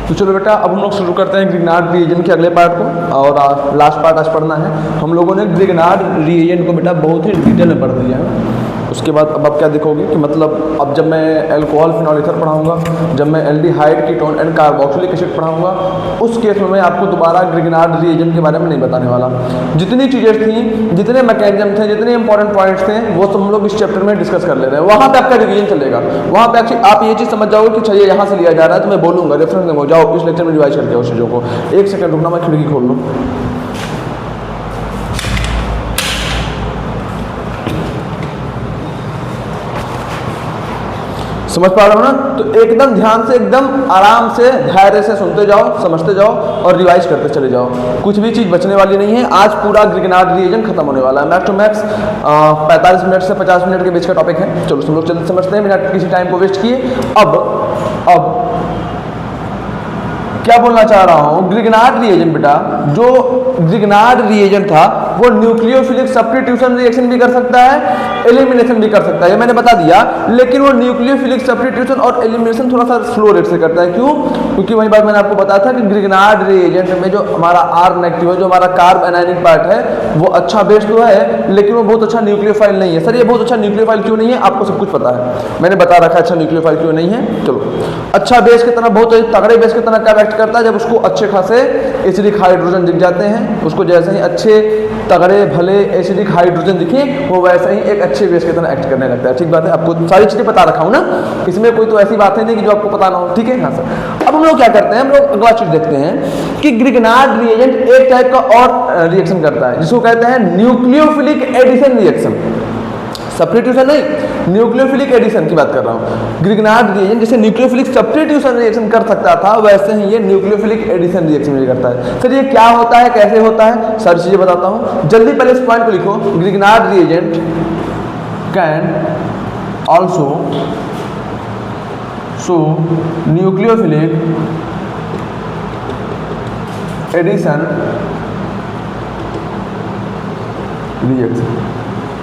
तो चलो बेटा अब हम लोग शुरू करते हैं ग्रिग्नार्ड रिएजेंट के अगले पार्ट को, और लास्ट पार्ट आज पढ़ना है। हम लोगों ने ग्रिग्नार्ड रिएजेंट को बेटा बहुत ही डिटेल में पढ़ दिया है। उसके बाद अब आप क्या देखोगे कि मतलब अब जब मैं अल्कोहल फिनॉल ईथर पढ़ाऊंगा, जब मैं aldehyde ketone and carboxylic acid पढ़ाऊंगा, उस केस में मैं आपको दोबारा ग्रिग्नार्ड रिएजेंट के बारे में नहीं बताने वाला। जितनी चीज़ें थी, जितने मैकेनिज्म थे, जितने इंपॉर्टेंट पॉइंट्स थे, वो सब हम लोग इस चैप्टर में डिस्कस कर ले रहे हैं। वहाँ पे आपका रिवीजन चलेगा। वहाँ पे आप ये चीज़ समझ जाओगे कि चाहिए यहाँ से लिया जा रहा है, तो मैं बोलूँगा रेफरेंस में हो जाओ, इस लेक्चर में रिवाइज करके उस चीज़ों को। एक सेकंड रुकना, मैं खिड़की खोल लूँ। समझ पा रहे हो ना? तो एकदम ध्यान से, एकदम आराम से, धैर्य से सुनते जाओ, समझते जाओ और रिवाइज करते चले जाओ। कुछ भी चीज़ बचने वाली नहीं है। आज पूरा ग्रिग्नार्ड रिएजेंट खत्म होने वाला है। मैक्स टू मैक्स 45 मिनट से 50 मिनट के बीच का टॉपिक है। चलो हम लोग जल्दी समझते हैं, बिना किसी टाइम को वेस्ट किए। अब क्या बोलना चाह रहा हूँ, ग्रिग्नार्ड रिएजेंट बेटा, जो ग्रिग्नार्ड रिएजेंट था वो न्यूक्लियोफिलिक सब्स्टिट्यूशन रिएक्शन भी कर सकता है, एलिमिनेशन भी कर सकता है, ये मैंने बता दिया। लेकिन वो न्यूक्लियोफिलिक सब्स्टिट्यूशन और एलिमिनेशन थोड़ा सा स्लो रेट से करता है। क्यों? क्योंकि वही बात मैंने आपको बताया था कि ग्रिग्नार्ड रिएजेंट में जो हमारा R नेगेटिव है, जो हमारा कार्ब एनायनिक पार्ट है, वो अच्छा बेस तो है, लेकिन वो बहुत अच्छा न्यूक्लियोफाइल नहीं है। सर ये बहुत अच्छा न्यूक्लियोफाइल क्यों नहीं है? आपको सब कुछ पता है, मैंने बता रखा है अच्छा न्यूक्लियोफाइल क्यों नहीं है। चलो, अच्छा बेस की तरह, बहुत तगड़े बेस की तरह क्या एक्ट करता है? जब उसको अच्छे खासे एसिडिक हाइड्रोजन दिख जाते हैं, उसको जैसे ही अच्छे तगड़े भले एसिडिक हाइड्रोजन दिखे, वो वैसे ही एक अच्छे बेस की तरह एक्ट करने लगता है। ठीक बात है, आपको सारी चीजें बता रखा हूं ना, इसमें कोई तो ऐसी बात है नहीं कि जो आपको पता ना हो। ठीक है, हाँ सर। अब हम लोग क्या करते हैं, हम लोग अगला चीज देखते हैं कि ग्रिग्नार्ड रिएजेंट एक टाइप का और रिएक्शन करता है, जिसको कहते हैं न्यूक्लियोफिलिक एडिशन रिएक्शन। सब्स्टिट्यूशन नहीं, न्यूक्लियोफिलिक एडिशन की बात कर रहा हूँ। ग्रिग्नार्ड रिएजेंट जैसे न्यूक्लियोफिलिक सब्स्टिट्यूशन रिएक्शन कर सकता था, वैसे ही ये न्यूक्लियोफिलिक एडिशन रिएक्शन भी करता है। सर ये क्या होता है, कैसे होता है, सारी चीजें बताता हूँ। जल्दी पहले इस पॉइंट को लिखो, Grignard reagent can also show nucleophilic addition reaction.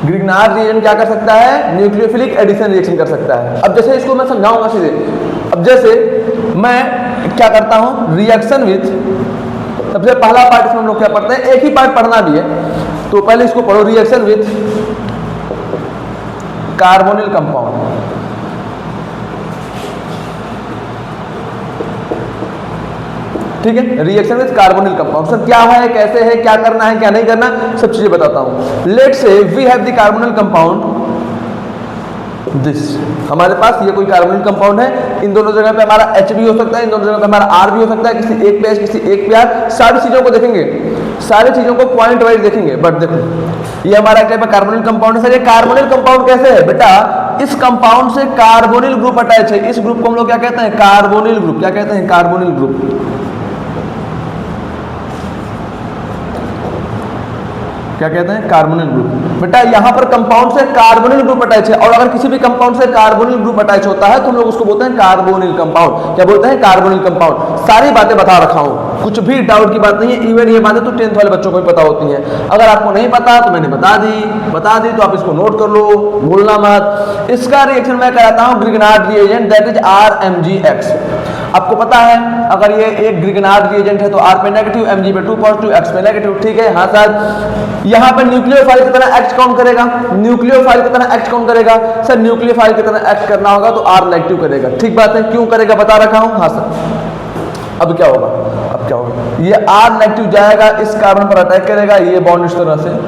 Grignard reagent क्या कर सकता है? न्यूक्लियोफिलिक एडिशन रिएक्शन कर सकता है। अब जैसे इसको मैं समझाऊंगा सीधे। अब जैसे मैं क्या करता हूं, रिएक्शन विथ, सबसे पहला पार्ट इसमें हम लोग क्या पढ़ते हैं, एक ही पार्ट पढ़ना भी है, तो पहले इसको पढ़ो, रिएक्शन विथ कार्बोनिल कंपाउंड। ठीक है, reaction with carbonyl compound. Sir क्या है, कैसे है, क्या करना है, क्या नहीं करना, सब चीजें बताता हूं। Let say we have the carbonyl compound this, हमारे पास ये कोई कार्बोनिल कंपाउंड है। इन दोनों जगह पे हमारा H भी हो सकता है, इन दोनों जगह पे हमारा R भी हो सकता है, किसी एक पे H, किसी एक पे R। सारी चीजों को देखेंगे, सारी चीजों को पॉइंट वाइज देखेंगे। बट देखो ये हमारा टाइप का कार्बोनिल कंपाउंड है। सर ये कार्बोनिल कंपाउंड कैसे है बेटा? इस कंपाउंड से कार्बोनिल ग्रुप अटैच है। इस ग्रुप को हम लोग क्या कहते हैं? Carbonyl group. क्या कहते हैं? Carbonyl group. क्या कहते हैं? Carbonyl group. बेटा यहाँ पर कंपाउंड से कार्बोनिल ग्रुप अटैच है, और अगर किसी भी कंपाउंड से कार्बोनिल ग्रुप अटैच होता है तो हम लोग उसको बोलते हैं कार्बोनिल कंपाउंड। क्या बोलते हैं? Carbonyl compound. सारी बातें बता रखा हूँ, कुछ भी डाउट की बात नहीं है। इवन ये बातें तो 10th वाले बच्चों को भी पता होती हैं। अगर आपको नहीं पता तो मैंने बता दी तो आप इसको नोट कर लो, भूलना मत। इसका रिएक्शन मैं कराता हूँ Grignard reagent, that is RMgX। आपको पता है अगर ये एक ग्रिग्नार्ड रिएजेंट है तो R पे नेगेटिव, Mg पे 2 पॉजिटिव, X पे नेगेटिव। ठीक है, हाँ सर। यहाँ पे न्यूक्लियोफाइल की तरह एक्ट कौन करेगा? न्यूक्लियोफाइल की तरह एक्ट कौन करेगा? सर न्यूक्लियोफाइल की तरह एक्ट करना होगा तो R नेगेटिव करेगा। ठीक बात है, क्यों करेगा बता रखा हूँ। हाँ सर। अब क्या होगा? अब क्या होगा? ये R नेगेटिव जाएगा, इस कार्बन पर अटैक करेगा, ये बॉन्ड इस तरह से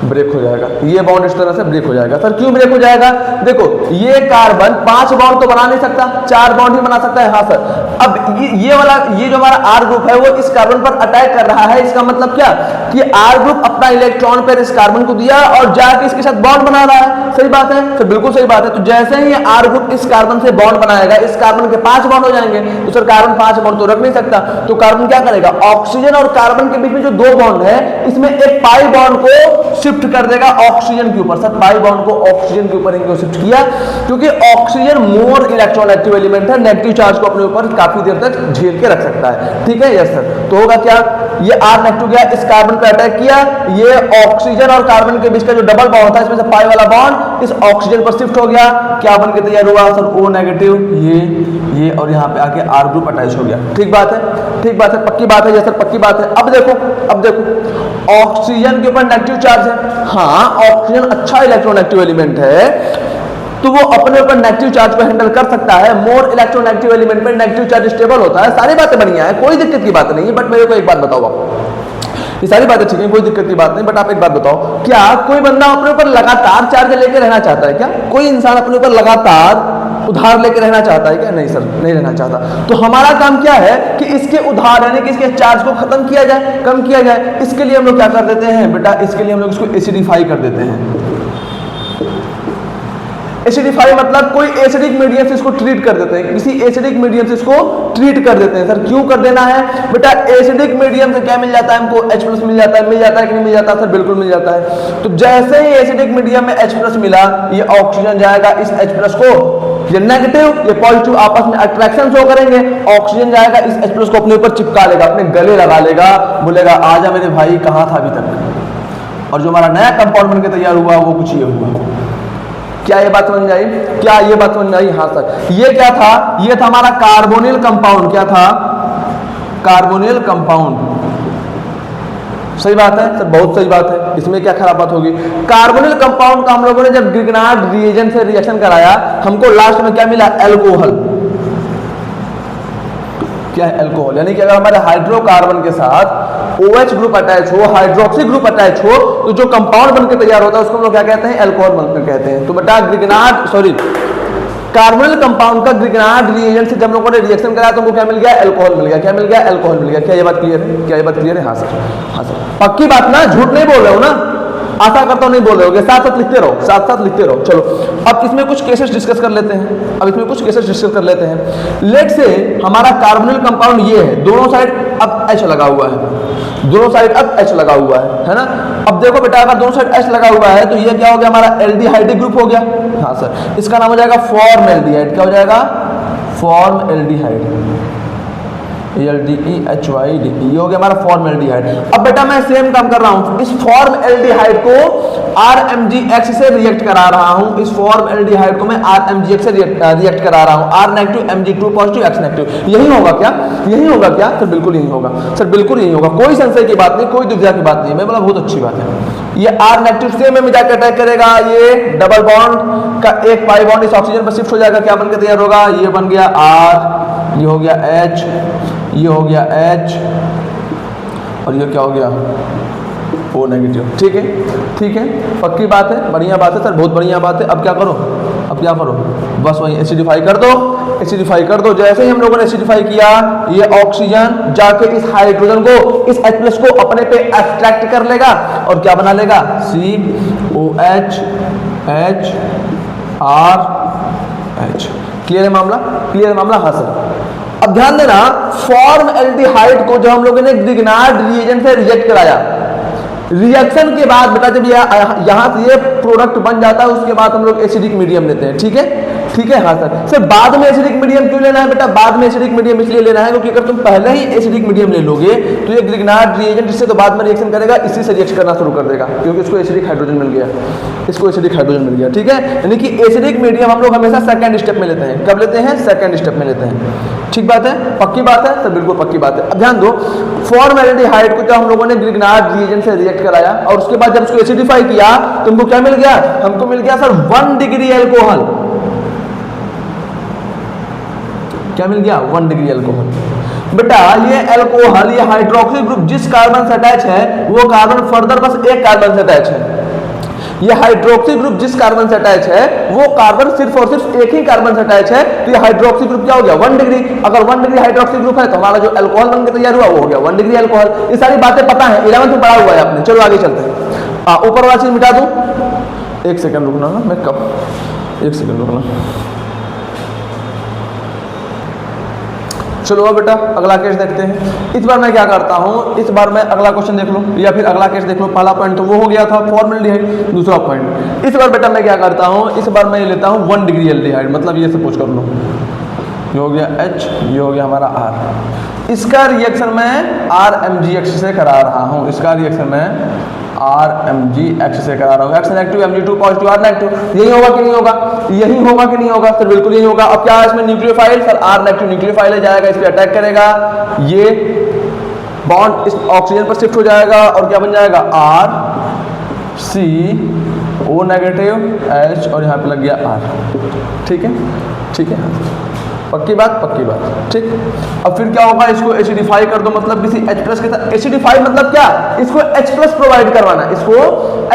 ब्रेक हो जाएगा, ये बॉन्ड इस तरह से ब्रेक हो जाएगा। सर क्यों ब्रेक हो जाएगा? देखो ये कार्बन 5 बॉन्ड तो बना नहीं सकता, 4 बॉन्ड ही बना सकता है। हाँ सर। अब ये वाला, ये जो हमारा R ग्रुप है वो इस कार्बन पर अटैक कर रहा है। इसका मतलब क्या कि R ग्रुप अपना इलेक्ट्रॉन पर इस कार्बन को दिया और जाके इसके साथ बॉन्ड बना रहा है। सही बात है, तो बिल्कुल सही बात है। तो जैसे ही R ग्रुप इस कार्बन से बॉन्ड बनाएगा, इस कार्बन के 5 बॉन्ड हो जाएंगे। तो सर कार्बन 5 बॉन्ड तो रख नहीं सकता, तो कार्बन क्या करेगा? ऑक्सीजन और कार्बन के बीच में जो 2 बॉन्ड है, इसमें एक पाई बॉन्ड को शिफ्ट कर देगा ऑक्सीजन के ऊपर। सर पाई बॉन्ड को ऑक्सीजन के ऊपर इनको शिफ्ट किया, क्योंकि ऑक्सीजन मोर इलेक्ट्रोनेगेटिव एलिमेंट है, नेगेटिव चार्ज को अपने ऊपर काफी देर तक झेल के रख सकता है। ठीक है, यस सर। तो होगा क्या? ये R नेगेटिव गया, इस कार्बन पे अटैक किया, ये ऑक्सीजन और कार्बन के बीच का जो डबल बॉन्ड था, इसमें से पाई वाला बॉन्ड इस ऑक्सीजन पर शिफ्ट हो गया, क्या बन के तैयार हुआ सर, O नेगेटिव, ये और यहाँ पे आके R ग्रुप अटैच हो गया। ठीक बात है, ठीक बात है, पक्की बात है, सर पक्की बात है। अब देखो ऑक्सीजन के ऊपर नेगेटिव चार्ज है, हाँ ऑक्सीजन अच्छा इलेक्ट्रोनेगेटिव एलिमेंट है, तो वो अपने ऊपर नेगेटिव चार्ज को हैंडल कर सकता है। मोर इलेक्ट्रोनेगेटिव एलिमेंट में नेगेटिव चार्ज स्टेबल होता है, सारी बातें बढ़िया है, कोई दिक्कत की बात नहीं है। बट मेरे को एक बात बताओ आप, ये सारी बातें ठीक है, कोई दिक्कत की बात नहीं, बट आप एक बात बताओ, क्या कोई बंदा अपने ऊपर लगातार चार्ज लेके रहना चाहता है क्या? कोई इंसान अपने ऊपर लगातार उधार लेके रहना चाहता है क्या? नहीं सर, नहीं रहना चाहता। तो हमारा काम क्या है कि इसके उधार यानी कि इसके चार्ज को खत्म किया जाए, कम किया जाए। इसके लिए हम लोग क्या कर देते हैं बेटा, इसके लिए हम लोग इसको एसिडिफाई कर देते हैं। एसिडिफाई मतलब कोई एसिडिक मीडियम से इसको ट्रीट कर देते हैं, किसी एसिडिक मीडियम से इसको ट्रीट कर देते हैं। सर क्यों कर देना है बेटा? एसिडिक मीडियम से क्या मिल जाता है हमको? H+ मिल जाता है। मिल जाता है कि नहीं मिल जाता? सर बिल्कुल मिल जाता है। तो जैसे ही एसिडिक मीडियम में H+ मिला, ये ऑक्सीजन जाएगा इस H+ को, ये नेगेटिव ये पॉजिटिव आपस में अट्रैक्शन शो करेंगे, ऑक्सीजन जाएगा इस H+ को अपने ऊपर चिपका लेगा, अपने गले लगा लेगा, बोलेगा आजा मेरे भाई, कहाँ था अभी तक। और जो हमारा नया कंपाउंड बनकर तैयार हुआ वो कुछ ये हुआ। क्या ये बात समझ आई? क्या ये बात समझ आई? हाँ सर। ये क्या था? ये था हमारा कार्बोनिल कंपाउंड। क्या था? Carbonyl compound. सही बात है सर, बहुत सही बात है, इसमें क्या खराब बात होगी? कार्बोनिल कंपाउंड का हम लोगों ने जब ग्रिग्नार्ड रिएजेंट से रिएक्शन कराया, हमको लास्ट में क्या मिला? एल्कोहल। क्या है? एल्कोहल। यानी कि अगर हमारे हाइड्रोकार्बन के साथ OH ग्रुप अटैच हो, हाइड्रोक्सी ग्रुप अटैच हो, तो जो कंपाउंड बनकर तैयार होता है उसको हम लोग क्या कहते हैं? एल्कोहल बनकर कहते हैं। तो बेटा कार्बोनिल कंपाउंड का ग्रिग्नार्ड रिएजेंट से जब लोगों ने रिएक्शन कराया तो उनको क्या मिल गया? एल्कोहल मिल गया। क्या मिल गया? एल्कोहल मिल गया। क्या ये बात क्लियर है? क्या ये बात क्लियर है? हाँ सर, हाँ सर, पक्की बात ना, झूठ नहीं बोल रहे हो ना? आशा करता हूं नहीं बोल रहे हो, साथ साथ लिखते रहो, साथ साथ लिखते रहो। चलो अब इसमें कुछ केसेस डिस्कस कर लेते हैं। अब इसमें कुछ केसेस डिस्कस कर लेते हैं। लेट से हमारा कार्बोनिल कंपाउंड ये है, दोनों साइड अब H लगा हुआ है, दोनों साइड अब H लगा हुआ है ना? अब देखो बेटा, अगर दोनों साइड H लगा हुआ है तो ये क्या हो गया? हमारा एल्डिहाइड ग्रुप हो गया। हाँ सर, इसका नाम हो जाएगा फॉर्म एल्डिहाइड। क्या हो जाएगा? Form aldehyde. LDEHYD, ये हो गया हमारा फॉर्म एल्डिहाइड। अब बेटा मैं सेम काम कर रहा हूं, इस फॉर्म एल्डिहाइड को RMgX से रिएक्ट करा रहा हूं। इस फॉर्म एल्डिहाइड को मैं RMgX से रिएक्ट करा रहा हूं। R negative, Mg2 positive, X negative. यही होगा क्या? यही होगा क्या? सर बिल्कुल यही होगा, सर बिल्कुल यही होगा, कोई संशय की बात नहीं, कोई दुविधा की बात नहीं। मैं बोला बहुत अच्छी बात है। ये R नेगेटिव सेम में जाकर अटैक करेगा, ये डबल बॉन्ड का एक पाई बॉन्ड इस ऑक्सीजन पर शिफ्ट हो जाएगा, क्या बनकर तैयार होगा? ये बन गया R, ये हो गया H, ये हो गया H, और ये क्या हो गया? O negative. ठीक है, ठीक है, पक्की बात है, बढ़िया बात है सर, बहुत बढ़िया बात है। अब क्या करो? अब क्या करो? बस वही एसिडिफाई कर दो, एसिडिफाई कर दो। जैसे ही हम लोगों ने एसिडिफाई किया, ये ऑक्सीजन जाके इस हाइड्रोजन को, इस H+ को अपने पे अट्रैक्ट कर लेगा और क्या बना लेगा? COH H R H। Clear है मामला? क्लियर है मामला? हाँ सर। अब ध्यान देना, फॉर्म एल्डिहाइड को जब हम लोगों ने ग्रिग्नार्ड रिएजेंट से रिएक्ट कराया, रिएक्शन के बाद बेटा जब यहां से ये प्रोडक्ट बन जाता है, उसके बाद हम लोग एसिडिक मीडियम लेते हैं। ठीक है, ठीक है। हाँ सर। सर बाद में एसिडिक मीडियम क्यों लेना है बेटा? बाद में एसिडिक मीडियम इसलिए लेना है क्योंकि अगर तुम पहले ही एसिडिक मीडियम ले लोगे तो ये ग्रिग्नार्ड रिएजेंट इससे तो बाद में रिएक्शन करेगा, इसी से रिएक्ट करना शुरू कर देगा, क्योंकि इसको एसिडिक हाइड्रोजन मिल गया, इसको एसिडिक हाइड्रोजन मिल गया। ठीक है, यानी कि एसिडिक मीडियम हम लोग हमेशा सेकंड स्टेप में लेते हैं। कब लेते हैं? सेकंड स्टेप में लेते हैं। ठीक बात है, पक्की बात है सर, बिल्कुल पक्की बात है। अब ध्यान दो, फॉर्म एल्डिहाइड को जब हम लोगों ने ग्रिग्नार्ड रिएजेंट से रिएक्ट कराया और उसके बाद जब उसको एसिडिफाई किया तो हमको क्या मिल गया? हमको मिल गया सर 1 डिग्री एल्कोहल। क्या मिल गया? 1 डिग्री एल्कोहल। बेटा ये एल्कोहल, ये हाइड्रोक्सी ग्रुप जिस कार्बन से अटैच है वो कार्बन फर्दर बस एक कार्बन से अटैच है। ये हाइड्रोक्सी ग्रुप जिस कार्बन से अटैच है वो कार्बन सिर्फ और सिर्फ एक ही कार्बन से अटैच है, तो ये हाइड्रोक्सी ग्रुप क्या हो गया? 1 डिग्री। अगर 1 डिग्री हाइड्रोक्सी ग्रुप है तो हमारा जो एल्कोहल बनकर तैयार हुआ वो हो गया 1 डिग्री एल्कोहल। ये सारी बातें पता है, 11th में पढ़ा हुआ है आपने। चलो आगे चलते हैं। ऊपर वाला चीज मिटा दूं, 1 सेकंड रुकना ना, मैं कब 1 सेकंड रुकना। चलो अब बेटा अगला केस देखते हैं। इस बार मैं क्या करता हूँ, इस बार मैं अगला क्वेश्चन देख लो या फिर अगला केस देख लो। पहला पॉइंट तो वो हो गया था फॉर्म एल्डिहाइड, दूसरा पॉइंट इस बार बेटा मैं क्या करता हूँ, इस बार मैं लेता हूँ 1 डिग्री एल्डिहाइड, मतलब ये सपोज कर लो ये हो गया H, ये हो गया हमारा R। इसका रिएक्शन मैं RMgX से करा रहा हूँ, इसका रिएक्शन मैं RMgX से करा रहा हूँ। X negative, Mg2 positive, R negative. यही होगा कि नहीं होगा? यही होगा कि नहीं होगा? सर बिल्कुल यही होगा। अब क्या है इसमें nucleophile, sir R negative nucleophile है, जाएगा इस पर अटैक करेगा, ये बॉन्ड इस ऑक्सीजन पर शिफ्ट हो जाएगा और क्या बन जाएगा RCO नेगेटिव H और यहाँ पे लग गया R। ठीक है, ठीक है, पक्की बात, पक्की बात, ठीक। अब फिर क्या होगा, इसको एसिडिफाई कर दो, मतलब किसी H+ के साथ। एसिडिफाई मतलब क्या? इसको H+ प्रोवाइड करवाना, इसको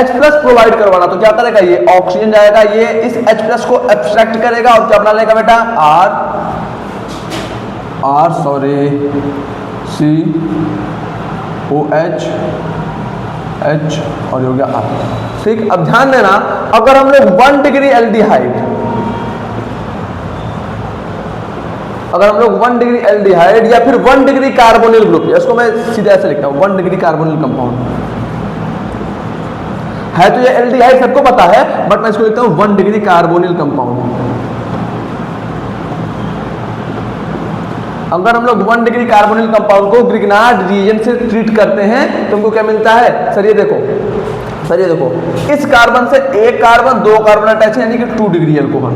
H+ प्रोवाइड करवाना। तो क्या करेगा, ये ऑक्सीजन जाएगा, ये इस H+ को एब्स्ट्रैक्ट करेगा और क्या बना लेगा बेटा COH H और ये हो गया R। ठीक, अब ध्यान देना, अगर हम लोग 1 डिग्री एल्डिहाइड, अगर हम लोग 1 डिग्री एल्डिहाइड या फिर 1 डिग्री कार्बोनिल ग्रुप, इसको मैं सीधे ऐसे लिखता हूं 1 डिग्री कार्बोनिल कंपाउंड है, तो ये एल्डिहाइड सबको पता है, बट मैं इसको लिखता हूं 1 डिग्री कार्बोनिल कंपाउंड। अगर हम लोग 1 डिग्री कार्बोनिल कंपाउंड को ग्रिग्नार्ड रिएजेंट से ट्रीट करते हैं तो हमको क्या मिलता है? सर ये देखो, सर ये देखो, इस कार्बन से एक कार्बन, 2 कार्बन अटैच है, यानी कि 2 डिग्री अल्कोहल।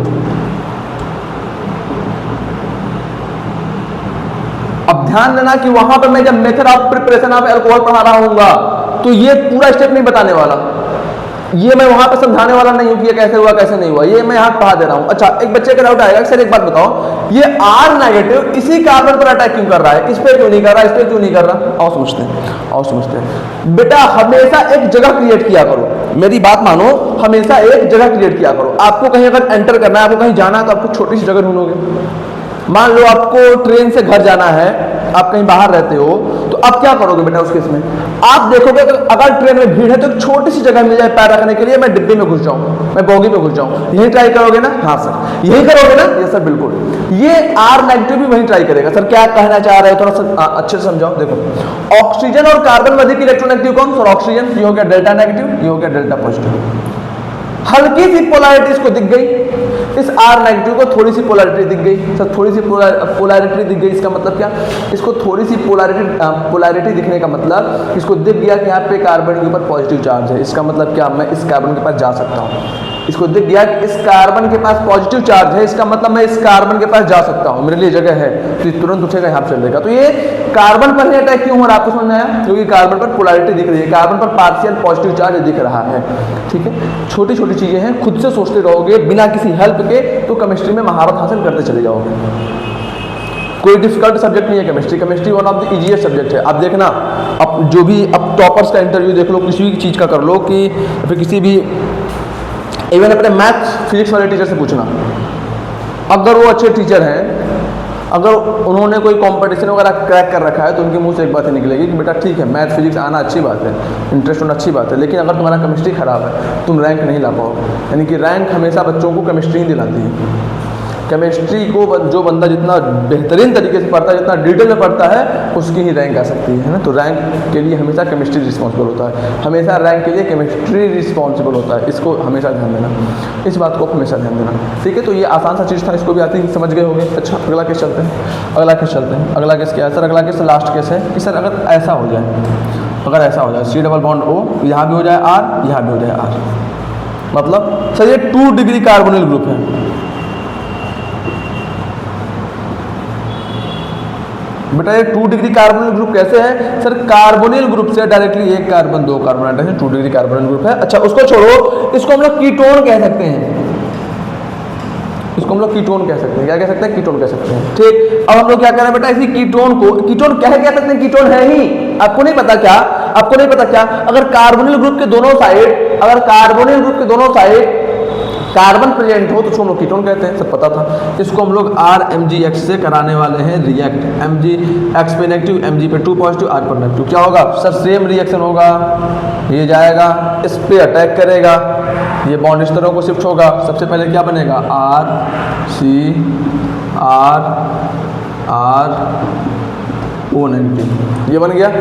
अब ध्यान देना कि वहां पर मैं जब method of preparation of alcohol पढ़ा रहा हूंगा तो ये पूरा स्टेप नहीं बताने वाला, ये मैं वहां पर समझाने वाला नहीं हूं कि ये कैसे हुआ कैसे नहीं हुआ, ये मैं यहाँ पढ़ा दे रहा हूं। अच्छा, एक बच्चे का डाउट आएगा, सर एक बात बताओ, ये R नेगेटिव इसी कार्बन पर अटैक क्यों कर रहा है, इस पे क्यों नहीं कर रहा, इस पे क्यों नहीं कर रहा? आओ समझते हैं, आओ समझते हैं। बेटा हमेशा एक जगह क्रिएट किया करो, मेरी बात मानो, हमेशा एक जगह क्रिएट किया करो। आपको कहीं अगर एंटर करना है, आपको कहीं जाना है, तो आपको छोटी सी जगह ढूंढोगे। मान लो आपको ट्रेन से घर जाना है, आप कहीं बाहर रहते हो, तो आप क्या करोगे बेटा उस केस में? आप देखोगे अगर ट्रेन में भीड़ है तो एक छोटी सी जगह मिल जाए पैर रखने के लिए, मैं डिब्बे में घुस जाऊं, मैं बोगी में घुस जाऊं, यही ट्राई करोगे ना? हाँ सर, यही करोगे ना? ये सर बिल्कुल। ये R नेगेटिव भी वही ट्राई करेगा। सर क्या कहना चाह रहे हो, थोड़ा सा अच्छे से समझाओ। देखो, ऑक्सीजन और कार्बन में अधिक इलेक्ट्रोनेगेटिव कौन? Sir oxygen. ये हो गया डेल्टा नेगेटिव, ये हो गया डेल्टा पॉजिटिव। हल्की सी पोलैरिटी इसको दिख गई, इस R नेगेटिव को थोड़ी सी पोलैरिटी दिख गई। सर थोड़ी सी पोलैरिटी दिख गई, इसका मतलब क्या? इसको थोड़ी सी पोलैरिटी दिखने का मतलब इसको दिख गया कि यहाँ पे कार्बन के ऊपर पॉजिटिव चार्ज है, इसका मतलब क्या? मैं इस कार्बन के पास जा सकता हूँ। इसको दिख गया कि इस कार्बन के पास पॉजिटिव चार्ज है, इसका मतलब मैं इस कार्बन के पास जा सकता हूँ, मेरे लिए जगह है, तो तुरंत उठेगा, यहाँ पे चलेगा। तो ये कार्बन पर ही अटैक क्यों हो रहा है, आपको समझ में आया? क्योंकि कार्बन पर पोलैरिटी दिख रही है, कार्बन पर पार्शियल पॉजिटिव चार्ज दिख रहा है। ठीक है, छोटी छोटी चीजें हैं, खुद से सोचते रहोगे बिना किसी हेल्प के, तो केमिस्ट्री में महारत हासिल करते चले जाओगे। कोई डिफिकल्ट सब्जेक्ट नहीं है chemistry, chemistry one of the easiest subject है। आप देखना, अब जो भी अब टॉपर्स का इंटरव्यू देख लो, किसी भी चीज़ का कर लो, कि फिर किसी भी इवन अपने मैथ्स फिजिक्स वाले टीचर से पूछना, अगर वो अच्छे टीचर हैं, अगर उन्होंने कोई कंपटीशन वगैरह क्रैक कर रखा है, तो उनके मुंह से एक बात ही निकलेगी कि बेटा ठीक है, मैथ फिजिक्स आना अच्छी बात है, इंटरेस्ट होना अच्छी बात है, लेकिन अगर तुम्हारा केमिस्ट्री खराब है, तुम रैंक नहीं ला पाओगे। यानी कि रैंक हमेशा बच्चों को केमिस्ट्री ही दिलाती है। केमिस्ट्री को जो बंदा जितना बेहतरीन तरीके से पढ़ता है, जितना डिटेल में पढ़ता है, उसकी ही रैंक आ सकती है ना। तो रैंक के लिए हमेशा केमिस्ट्री रिस्पॉन्सिबल होता है, हमेशा रैंक के लिए केमिस्ट्री रिस्पॉन्सिबल होता है। इसको हमेशा ध्यान देना, इस बात को हमेशा ध्यान देना। ठीक है, तो ये आसान सा चीज़ था, इसको भी आती समझ गए होंगे। अच्छा, अगला केस चलते हैं, अगला केस चलते हैं। अगला केस क्या है सर? अगला केस लास्ट केस है कि सर अगर ऐसा हो जाए, अगर ऐसा हो जाए C डबल बॉन्ड O, यहाँ भी हो जाए R, यहाँ भी हो जाए R, मतलब सर ये 2 डिग्री कार्बोनिल ग्रुप है। बेटा ये 2 डिग्री कार्बोनिल ग्रुप कैसे है? सर कार्बोनिल ग्रुप से डायरेक्टली एक कार्बन 2 कार्बन अटैच है, 2 डिग्री कार्बोनिल ग्रुप है। अच्छा, उसको छोड़ो, इसको हम लोग कीटोन कह सकते हैं, इसको हम लोग कीटोन कह सकते हैं। क्या कह सकते हैं? कीटोन कह सकते हैं। ठीक, अब हम लोग क्या कह रहे हैं बेटा, इसी कीटोन को कीटोन क्या कह सकते हैं? कीटोन है ही, आपको नहीं पता क्या? आपको नहीं पता क्या? अगर कार्बोनिल ग्रुप के दोनों साइड, अगर कार्बोनिल ग्रुप के दोनों साइड कार्बन प्रेजेंट हो तो उसको हम लोग कीटोन कहते हैं, सब पता था। इसको हम लोग RMgX से कराने वाले हैं रिएक्ट, Mgx पे नेगेटिव, Mg पे 2 पॉजिटिव, R पर नेगेटिव। क्या होगा सर? सेम रिएक्शन होगा, ये जाएगा, इस पे अटैक करेगा, ये बॉन्ड इस तरह को शिफ्ट होगा। सबसे पहले क्या बनेगा? RCO नेगेटिव, ये बन गया,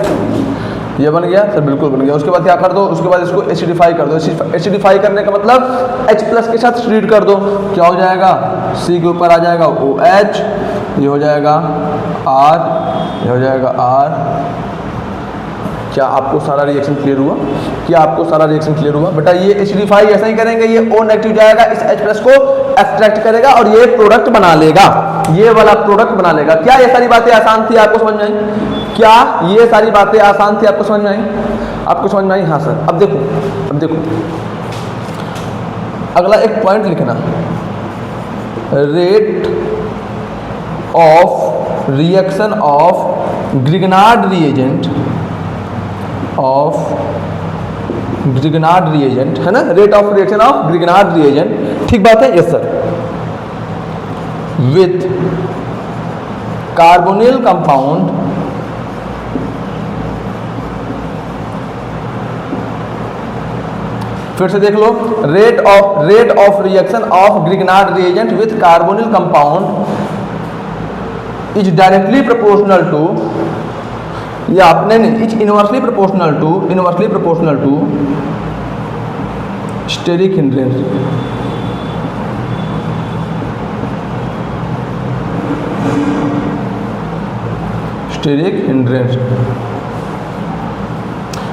ये बन गया सर, बिल्कुल बन गया। उसके बाद क्या कर दो? उसके बाद इसको एसिडिफाई कर दो। एसिडिफाई करने का मतलब H+ के साथ ट्रीट कर दो, क्या हो जाएगा? C के ऊपर आ जाएगा OH, ये हो जाएगा R, ये हो जाएगा R। क्या आपको सारा रिएक्शन क्लियर हुआ? क्या आपको सारा रिएक्शन क्लियर हुआ? बेटा ये एसिडिफाई ऐसा ही करेंगे, ये O नेगेटिव जाएगा, इस H+ को एक्सट्रैक्ट करेगा और ये प्रोडक्ट बना लेगा, ये वाला प्रोडक्ट बना लेगा। क्या ये सारी बातें आसान थी, आपको समझ में आई? क्या ये सारी बातें आसान थी, आपको समझ में आई? आपको समझ में आई? हाँ सर। अब देखो अगला एक पॉइंट लिखना, rate of reaction of Grignard reagent, है ना, rate of reaction of Grignard reagent, ठीक बात है? Yes sir. With carbonyl compound फिर से देख लो, rate of reaction of Grignard reagent with carbonyl compound is directly proportional to, या आपने is inversely proportional to steric hindrance. Steric hindrance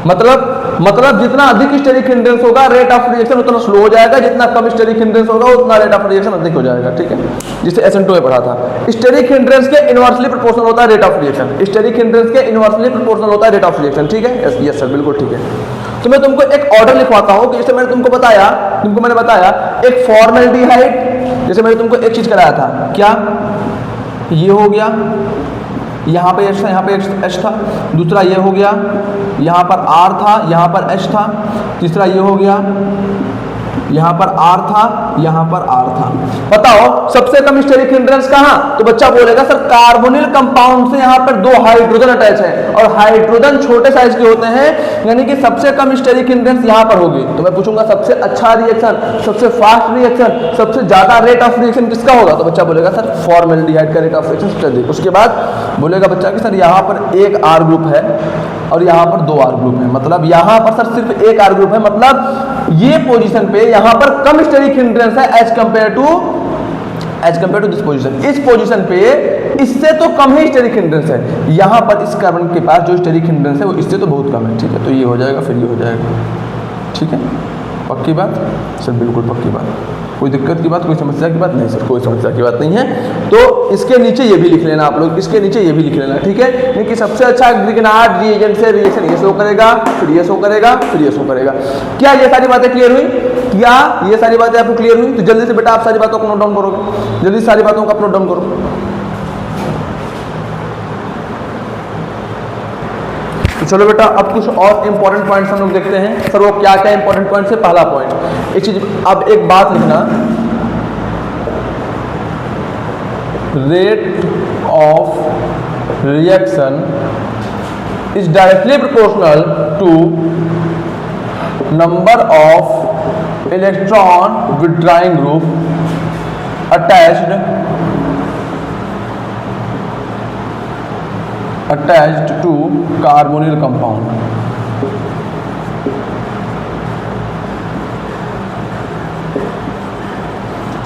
मतलब जितना अधिक स्टेरिक हिंड्रेंस होगा रेट ऑफ रिएक्शन उतना स्लो हो जाएगा, जितना कम स्टेरिक हिंड्रेंस होगा उतना रेट ऑफ रिएक्शन अधिक हो जाएगा, ठीक है? जिसे SN2 में पढ़ा था, स्टेरिक हिंड्रेंस के इनवर्सली प्रोपोर्शनल होता है rate of reaction, steric hindrance के इनवर्सली प्रोपोर्शनल होता है रेट ऑफ रिएक्शन, ठीक है? यस सर, बिल्कुल ठीक है। तो मैं तुमको एक ऑर्डर लिखवाता हूँ कि जैसे मैंने बताया एक फॉर्मेल्डिहाइड, जैसे मैंने तुमको एक चीज कराया था, क्या ये हो गया, यहाँ पे H था, यहाँ पे H था, दूसरा ये हो गया, यहाँ पर R था, यहाँ पर H था, तीसरा ये हो गया, यहाँ पर R था, यहाँ पर R था। बताओ सबसे कम स्टेरिक हिंड्रेंस कहाँ? तो बच्चा बोलेगा सर कार्बोनिल कंपाउंड से यहाँ पर 2 हाइड्रोजन अटैच है और हाइड्रोजन छोटे साइज के होते हैं, यानी कि सबसे कम स्टेरिक हिंड्रेंस यहाँ पर होगी। तो मैं पूछूंगा सबसे अच्छा रिएक्शन, सबसे फास्ट रिएक्शन, सबसे ज्यादा रेट ऑफ रिएक्शन किसका होगा? तो बच्चा बोलेगा सर फॉर्मेल्डिहाइड का रेट ऑफ रिएक्शन सबसे अधिक। उसके बाद बोलेगा बच्चा कि सर यहाँ पर एक R ग्रुप है और यहाँ पर 2 R ग्रुप है, मतलब यहाँ पर सर सिर्फ एक R ग्रुप है, मतलब ये पोजीशन पे यहाँ पर कम स्टेरिक हिंड्रेंस है as compare to this position. इस पोजीशन पे इससे तो कम ही स्टेरिक हिंड्रेंस है, यहाँ पर इस कार्बन के पास जो स्टेरिक हिंड्रेंस है वो इससे तो बहुत कम है, ठीक है? तो ये हो जाएगा, फिर ये हो जाएगा, ठीक है? पक्की बात सर? बिल्कुल पक्की बात। कोई दिक्कत की बात, कोई समस्या की बात नहीं सर? कोई समस्या की बात नहीं है। तो इसके नीचे ये भी लिख लेना आप लोग, इसके नीचे ये भी लिख लेना, ठीक है? क्योंकि सबसे अच्छा ग्रिग्नार्ड रिएजेंट से रिएक्शन ये शो करेगा, फिर ये शो करेगा, फिर ये शो करेगा। क्या ये सारी बातें क्लियर हुई? क्या ये सारी बातें आपको क्लियर हुई? तो जल्दी से बेटा आप सारी बातों को नोट डाउन करोगे, जल्दी सारी बातों को आप नोट डाउन करो। तो चलो बेटा अब कुछ और इंपॉर्टेंट पॉइंट्स हम लोग देखते हैं। सर वो क्या क्या इंपॉर्टेंट पॉइंट्स है? पहला पॉइंट एक चीज, अब एक बात लिखना, rate of reaction is directly proportional to number of electron withdrawing group attached to carbonyl compound।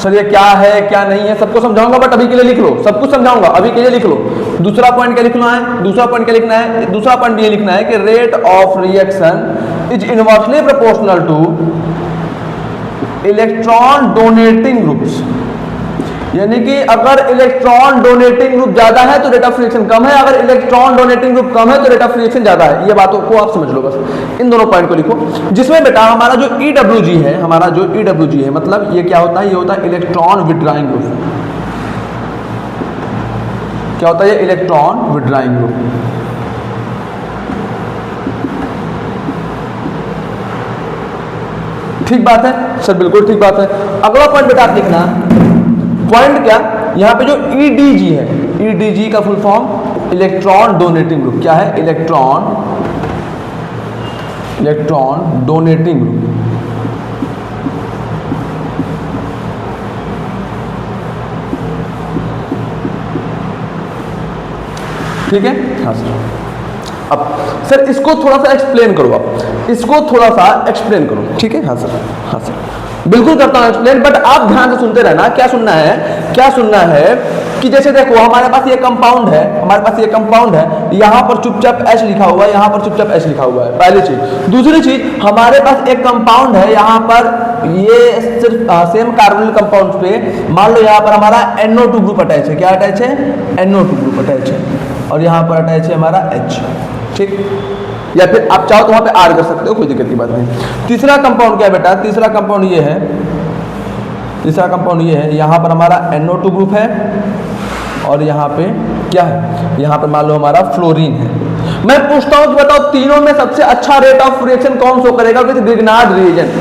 Sir ये क्या है क्या नहीं है सबको समझाऊंगा, बट अभी के लिए लिख लो, सब कुछ समझाऊंगा, अभी के लिए लिख लो। दूसरा पॉइंट क्या लिखना है? दूसरा पॉइंट ये लिखना है कि rate of reaction is inversely proportional two electron donating groups, यानी कि अगर इलेक्ट्रॉन डोनेटिंग ग्रुप ज्यादा है तो रेट ऑफ रिएक्शन कम है, अगर इलेक्ट्रॉन डोनेटिंग ग्रुप कम है तो रेट ऑफ रिएक्शन ज्यादा है। ये बातों को आप समझ लो, बस इन दोनों पॉइंट को लिखो, जिसमें बेटा हमारा जो EWG है, मतलब ये क्या होता है? ये होता है इलेक्ट्रॉन विथड्राइंग ग्रुप। क्या होता है ये? Electron withdrawing group. ठीक बात है सर? बिल्कुल ठीक बात है। अगला पॉइंट बेटा आप लिखना, पॉइंट क्या? यहाँ पे जो EDG है, EDG का full form electron donating group. क्या है? Electron donating group. ठीक है? हाँ सर। अब सर इसको थोड़ा सा एक्सप्लेन करो, आप इसको थोड़ा सा एक्सप्लेन करो, ठीक है? हाँ सर, हाँ सर, बिल्कुल करता हूँ एक्सप्लेन, बट आप ध्यान से सुनते रहना। क्या सुनना है? कि जैसे देखो हमारे पास ये कंपाउंड है, हमारे पास ये कंपाउंड है, यहाँ पर चुपचाप H लिखा हुआ है, यहाँ पर चुपचाप H लिखा हुआ है, पहली चीज। दूसरी चीज, हमारे पास एक कंपाउंड है, यहाँ पर ये सिर्फ सेम कार्बोनिल कंपाउंड पे मान लो यहाँ पर हमारा NO2 ग्रुप अटैच है। क्या अटैच है? NO2 ग्रुप अटैच है, और यहाँ पर अटैच है हमारा H, ठीक। या फिर आप चाहो तो वहां पे R कर सकते हो, कोई दिक्कत की बात नहीं। तीसरा कंपाउंड क्या है बेटा? तीसरा कंपाउंड ये है, तीसरा कंपाउंड ये है, यहाँ पर हमारा NO2 ग्रुप है, और यहाँ पे क्या है? यहाँ पर मान लो हमारा फ्लोरीन है। मैं पूछता हूँ कि बताओ तीनों में सबसे अच्छा रेट ऑफ रिएक्शन कौन शो करेगा विद ग्रिग्नार्ड रिएजेंट?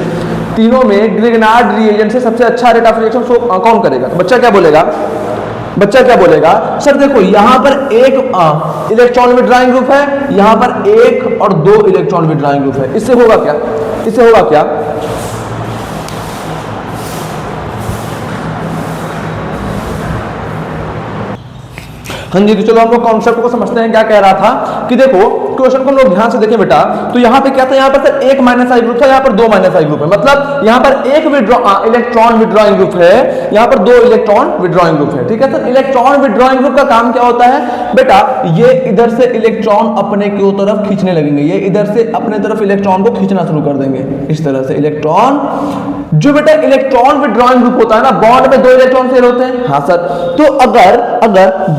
तीनों में ग्रिग्नार्ड रिएजेंट से सबसे अच्छा रेट ऑफ रिएक्शन शो कौन करेगा? तो बच्चा क्या बोलेगा? बच्चा क्या बोलेगा? सर देखो यहाँ पर एक इलेक्ट्रॉन विड्रॉइंग ग्रुप है, यहाँ पर 1 और 2 इलेक्ट्रॉन विड्रॉइंग ग्रुप है। इससे होगा क्या? इससे होगा क्या? हाँ जी, तो चलो हम लोग कॉन्सेप्ट को समझते हैं। क्या कह रहा था कि देखो क्वेश्चन को हम लोग ध्यान से देखें बेटा, तो यहाँ पे क्या था? यहाँ पर सर 1 -I ग्रुप था, यहाँ पर 2 -I ग्रुप है, मतलब यहाँ पर एक इलेक्ट्रॉन विड्रॉइंग ग्रुप है, यहाँ पर 2 इलेक्ट्रॉन विड्रॉइंग ग्रुप है, ठीक है सर। इलेक्ट्रॉन विड्रॉइंग ग्रुप का काम क्या होता है बेटा? ये इधर से इलेक्ट्रॉन अपने की तरफ खींचने लगेंगे, ये इधर से अपने तरफ इलेक्ट्रॉन को खींचना शुरू कर देंगे, इस तरह से इलेक्ट्रॉन। जो बेटा इलेक्ट्रॉन विड्रॉइंग ग्रुप होता है ना, बॉन्ड में 2 इलेक्ट्रॉन शेयर होते हैं। हाँ सर, तो अगर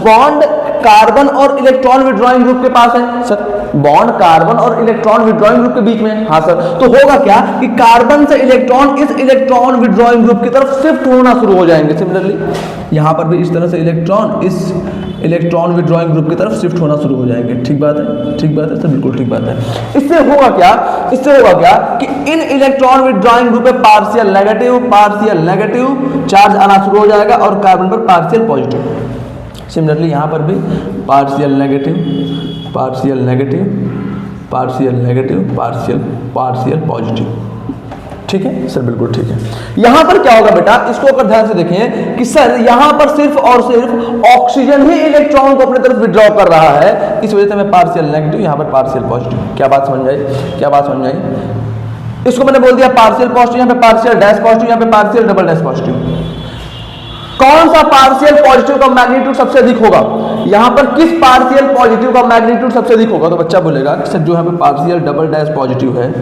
बॉन्ड कार्बन और इलेक्ट्रॉन विड्रॉइंग ग्रुप के पास है सर, बॉन्ड कार्बन और इलेक्ट्रॉन विड्रॉइंग ग्रुप के बीच में, हाँ सर, तो होगा क्या कि कार्बन से इलेक्ट्रॉन इस इलेक्ट्रॉन विड्रॉइंग ग्रुप की तरफ शिफ्ट होना शुरू हो जाएंगे। सिमिलरली यहाँ पर भी इस तरह से इलेक्ट्रॉन इस इलेक्ट्रॉन विड्रॉइंग ग्रुप की तरफ शिफ्ट होना शुरू हो जाएंगे। ठीक बात है, ठीक बात है सर, बिल्कुल ठीक बात है। इससे होगा क्या? इससे होगा क्या कि इन इलेक्ट्रॉन विड्रॉइंग ग्रुप पे पार्शियल नेगेटिव चार्ज आना शुरू हो जाएगा और कार्बन पर पार्शियल पॉजिटिव। सिमिलरली यहाँ पर भी पार्शियल नेगेटिव पार्शियल पॉजिटिव। ठीक है सर, बिल्कुल ठीक है। यहां पर क्या होगा बेटा, इसको अगर ध्यान से देखें कि सर यहां पर सिर्फ और सिर्फ ऑक्सीजन ही इलेक्ट्रॉन को अपनी तरफ विड्रॉ कर रहा है, इस वजह से मैं पार्शियल नेगेटिव, यहां पर पार्शियल पॉजिटिव। क्या बात समझ आई? क्या बात समझ आई? इसको मैंने बोल दिया पार्शियल पॉजिटिव, यहां पे पार्शियल डैश पॉजिटिव, यहां पे पार्शियल डबल डैश पॉजिटिव। कौन सा पार्शियल पॉजिटिव का मैग्नीट्यूड सबसे अधिक होगा? यहां पर किस पार्शियल पॉजिटिव का मैग्नीट्यूड सबसे अधिक होगा? तो बच्चा बोलेगा कि सर जो यहाँ पे पार्शियल डबल डैश पॉजिटिव है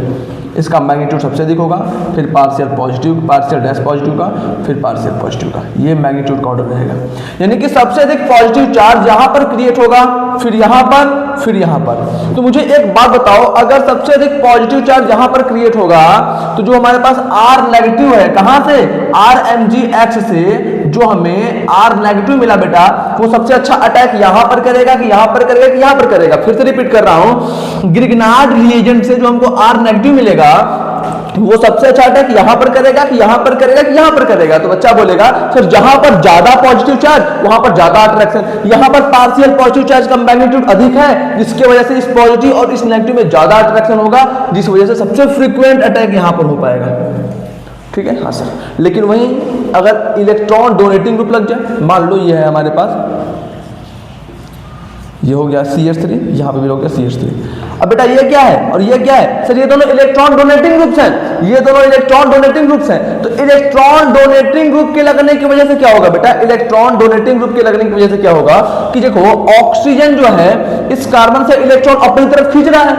इसका मैग्नीट्यूड सबसे अधिक होगा, फिर partial positive, partial dash positive का, फिर पार्शियल पॉजिटिव का, ये मैग्नीट्यूड का ऑर्डर रहेगा। यानी कि सबसे अधिक पॉजिटिव चार्ज यहां पर क्रिएट होगा, फिर यहां पर, फिर यहां पर। तो मुझे एक बात बताओ, अगर सबसे अधिक पॉजिटिव चार्ज यहां पर क्रिएट होगा तो जो हमारे पास R नेगेटिव है, कहां से? RMgX से जो हमें R नेगेटिव मिला बेटा, वो सबसे अच्छा अटैक यहां पर करेगा कि यहां पर करेगा कि यहां पर करेगा? फिर से रिपीट कर रहा हूं, ग्रिग्नार्ड रिएजेंट से जो हमको R नेगेटिव मिलेगा वो सबसे अच्छा अटैक यहां पर करेगा कि यहां पर करेगा कि यहां पर करेगा? तो बच्चा बोलेगा सर जहां पर ज्यादा पॉजिटिव चार्ज वहां पर ज्यादा अट्रैक्शन, यहां पर पार्शियल पॉजिटिव चार्ज का मैग्नीट्यूड अधिक है जिसकी वजह से इस पॉजिटिव और इस नेगेटिव में ज्यादा अट्रैक्शन होगा, जिस वजह से सबसे फ्रीक्वेंट अटैक यहां पर हो पाएगा। ठीक है, हाँ सर। लेकिन वहीं अगर इलेक्ट्रॉन डोनेटिंग ग्रुप लग जाए, मान लो ये है हमारे पास, ये हो गया CH3, यहाँ पे भी हो गया CH3। अब बेटा ये क्या है और ये क्या है? सर ये दोनों इलेक्ट्रॉन डोनेटिंग ग्रुप्स हैं, ये दोनों इलेक्ट्रॉन डोनेटिंग ग्रुप्स हैं। तो इलेक्ट्रॉन डोनेटिंग ग्रुप के लगने की वजह से क्या होगा बेटा? इलेक्ट्रॉन डोनेटिंग ग्रुप के लगने की वजह से क्या होगा कि देखो ऑक्सीजन जो है इस कार्बन से इलेक्ट्रॉन अपनी तरफ खींच रहा है,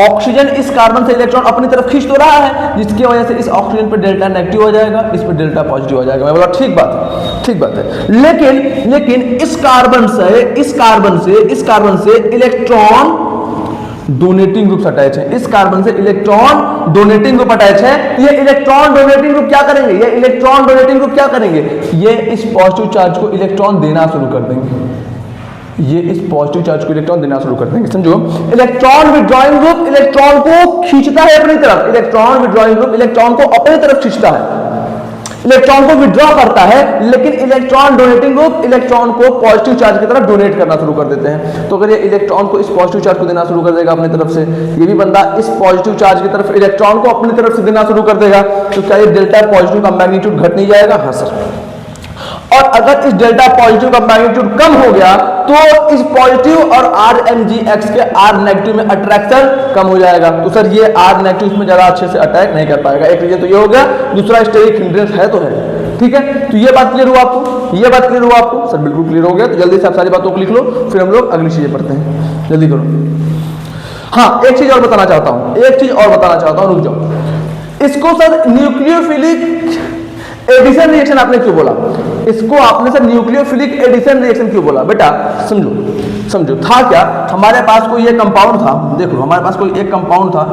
ऑक्सीजन इस कार्बन से इलेक्ट्रॉन अपनी तरफ खींच तो रहा है, जिसकी वजह से इस ऑक्सीजन पर डेल्टा नेगेटिव हो जाएगा, इस पर डेल्टा पॉजिटिव हो जाएगा। मैं बोला ठीक बात है, ठीक बात है। लेकिन इस कार्बन से इलेक्ट्रॉन डोनेटिंग ग्रुप अटैच है, इस कार्बन से इलेक्ट्रॉन डोनेटिंग ग्रुप अटैच है। ये इलेक्ट्रॉन डोनेटिंग ग्रुप क्या करेंगे? ये इलेक्ट्रॉन डोनेटिंग ग्रुप क्या करेंगे? ये इस पॉजिटिव चार्ज को इलेक्ट्रॉन देना शुरू कर देंगे, ये इस पॉजिटिव चार्ज को इलेक्ट्रॉन देना शुरू कर देंगे। समझो, इलेक्ट्रॉन विड्रॉइंग ग्रुप इलेक्ट्रॉन को खींचता है अपनी तरफ, इलेक्ट्रॉन विड्रॉइंग ग्रुप इलेक्ट्रॉन को अपनी तरफ खींचता है, इलेक्ट्रॉन को विड्रॉ करता है, लेकिन इलेक्ट्रॉन डोनेटिंग ग्रुप इलेक्ट्रॉन को पॉजिटिव चार्ज की तरफ डोनेट करना शुरू कर देते हैं। तो अगर ये इलेक्ट्रॉन को इस पॉजिटिव चार्ज को देना शुरू कर देगा अपनी तरफ से, ये भी बंदा इस पॉजिटिव चार्ज की तरफ इलेक्ट्रॉन को अपनी तरफ से देना शुरू कर देगा, तो क्या ये डेल्टा पॉजिटिव का मैग्नीट्यूड घट नहीं जाएगा? हाँ सर। और अगर इस डेल्टा पॉजिटिव का मैग्नीट्यूड कम हो गया तो इस पॉजिटिव और RMgX के R नेगेटिव में अट्रैक्शन कम हो जाएगा। तो सर ये R नेगेटिव में ज्यादा अच्छे से अटैक नहीं कर पाएगा। एक रीजन तो ये हो गया, दूसरा स्टेरिक हिंड्रेंस है तो है, ठीक है, तो ये बात क्लियर हुआ आपको, ये बात क्लियर हुआ आपको? सर बिल्कुल क्लियर हो गया। तो जल्दी से आप सारी बातों को लिख लो, फिर हम लोग अगली चीजें पढ़ते हैं, जल्दी करो। हाँ, एक चीज और बताना चाहता हूं, एक चीज और बताना चाहता हूं, रुक जाओ। इसको सर न्यूक्लियोफिलिक एडिशन रिएक्शन आपने क्यों बोला? इसको आपने सर न्यूक्लियोफिलिक एडिशन रिएक्शन क्यों बोला? बेटा समझो, समझो था क्या, हमारे पास कोई एक कंपाउंड था, देख लो हमारे पास कोई एक कंपाउंड था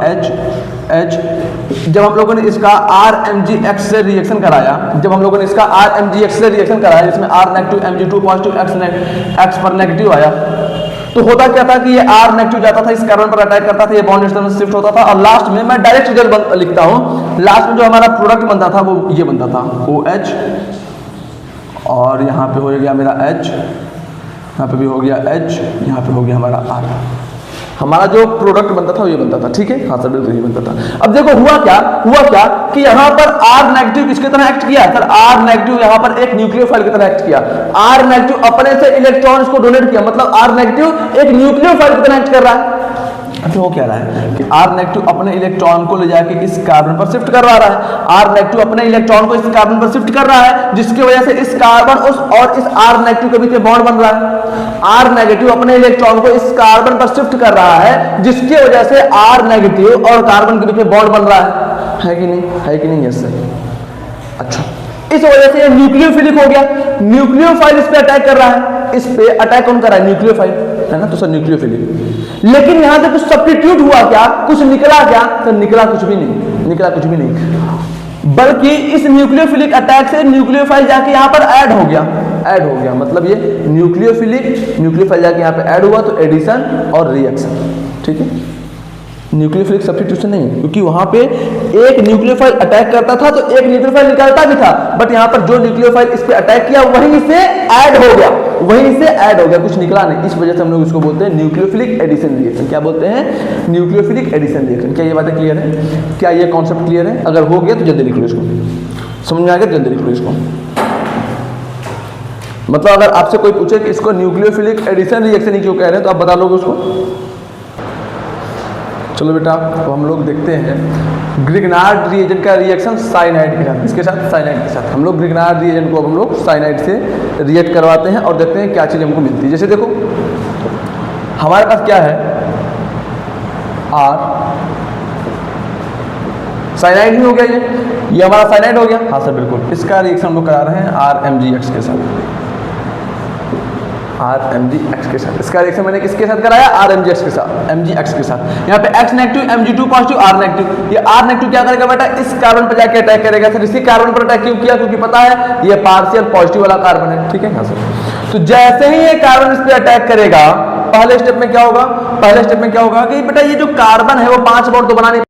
H, जब हम लोगों ने इसका RMgX से रिएक्शन कराया, जब हम लोगों ने इसका RMgX से रिएक्शन कराया, जिसमें R negative Mg2 positive X पर नेगेटिव आया, तो होता क्या था कि ये R नेगेटिव जाता था, इस कार्बन पर अटैक करता था, ये बॉन्ड इस तरह से शिफ्ट होता था, और लास्ट में मैं डायरेक्ट रिजल्ट लिखता हूं, लास्ट में जो हमारा प्रोडक्ट बनता था वो ये बनता था OH, और यहाँ पे हो गया मेरा H, यहाँ पे भी हो गया H, यहाँ पे हो गया हमारा R। हमारा जो प्रोडक्ट बनता था वो ये बनता था, ठीक है, हाँ सर बिल्कुल ये बनता था। अब देखो हुआ क्या कि यहाँ पर R नेगेटिव किसकी तरह एक्ट किया सर? R नेगेटिव यहाँ पर एक न्यूक्लियोफाइल की तरह एक्ट किया। R नेगेटिव अपने से इलेक्ट्रॉन्स को डोनेट किया, मतलब R नेगेटिव एक न्यूक्लियोफाइल की तरह एक्ट कर रहा है। तो वो क्या रहा है कि R नेगेटिव अपने इलेक्ट्रॉन को ले जाके इस कार्बन पर शिफ्ट करवा रहा है, R नेगेटिव अपने इलेक्ट्रॉन को इस कार्बन पर शिफ्ट कर रहा है, जिसकी वजह से इस कार्बन और इस R नेगेटिव के बीच में बॉन्ड बन रहा है। R नेगेटिव अपने इलेक्ट्रॉन को इस कार्बन पर शिफ्ट कर रहा है, जिसकी वजह से R नेगेटिव और कार्बन के बीच में बॉन्ड बन रहा है कि नहीं? है कि नहीं? Yes sir. अच्छा, इस वजह से ये न्यूक्लियोफिलिक हो गया, न्यूक्लियोफाइल इस पे अटैक कर रहा है, इस पे अटैक कौन कर रहा है? न्यूक्लियोफाइल, है ना, तो सर न्यूक्लियोफिलिक। लेकिन यहां से कुछ सब्स्टिट्यूट हुआ क्या, कुछ निकला क्या? तो निकला कुछ भी नहीं, निकला कुछ भी नहीं, बल्कि इस न्यूक्लियोफिलिक अटैक से न्यूक्लियोफाइल जाके यहां पर ऐड हो गया, मतलब ये न्यूक्लियोफाइल जाके यहां पे ऐड हुआ, तो एडिशन और रिएक्शन, ठीक है, न्यूक्लियोफिलिक सब्स्टिट्यूशन नहीं, क्योंकि वहां पे एक न्यूक्लियोफाइल अटैक करता था तो एक न्यूक्लियोफाइल निकलता भी था, बट यहां पर जो न्यूक्लियोफाइल इस पे अटैक किया वहीं से ऐड हो गया, कुछ निकला नहीं। इस वजह से हम लोग इसको बोलते हैं न्यूक्लियोफिलिक एडिशन रिएक्शन। क्या बोलते हैं? Nucleophilic addition reaction. क्या ये बातें क्लियर है? क्या ये कॉन्सेप्ट क्लियर है? अगर हो गया तो जल्दी लिख लो इसको, समझ में आ गया जल्दी लिख लो इसको। मतलब अगर आपसे कोई पूछे कि इसको न्यूक्लियोफिलिक एडिशन रिएक्शन ही क्यों कह रहे हैं, तो आप बता लोगे उसको। चलो बेटा, तो हम लोग देखते हैं ग्रिग्नार्ड रिएजेंट का रिएक्शन साइनाइड के साथ, इसके साथ साइनाइड के साथ। हम लोग ग्रिग्नार्ड रिएजेंट को हम लोग साइनाइड से रिएक्ट करवाते हैं और देखते हैं क्या चीज़ हमको मिलती है। जैसे देखो हमारे पास क्या है, R साइनाइड ही हो गया, ये हमारा साइनाइड हो गया। हाँ सर बिल्कुल, इसका रिएक्शन हम लोग करा रहे हैं RMgX के साथ, RMgX के साथ। इसका रिएक्शन मैंने किसके साथ कराया? RMgX के साथ, MgX के साथ। यहाँ पे X negative, Mg2 positive, R negative. ये R नेगेटिव क्या करेगा बेटा? इस कार्बन पर जाके अटैक करेगा। सर इसी कार्बन पर अटैक क्यों किया? क्योंकि पता है ये पार्शियल पॉजिटिव वाला कार्बन है, ठीक है। हाँ सर, तो जैसे ही ये कार्बन इस पे अटैक करेगा, पहले स्टेप में क्या होगा? पहले स्टेप में क्या होगा कि बेटा ये जो कार्बन है वो 5 बॉन्ड तो बना नहीं